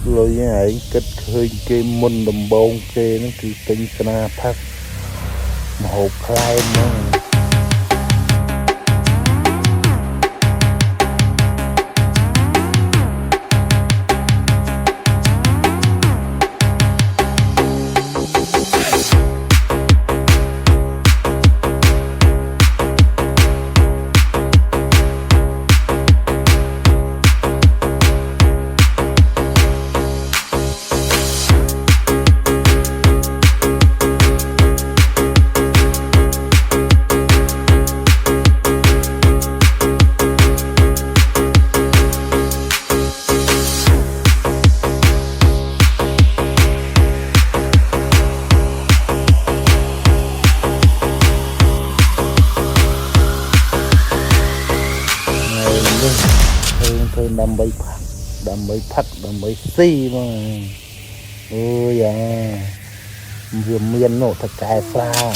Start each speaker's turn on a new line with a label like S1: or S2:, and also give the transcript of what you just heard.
S1: lôi ấy kết khơi kê môn đầm bông kê nó cứ tinh sna thắt một khai nó thôi đâm bay xi mà ôi à vừa miên nổ thật cái sao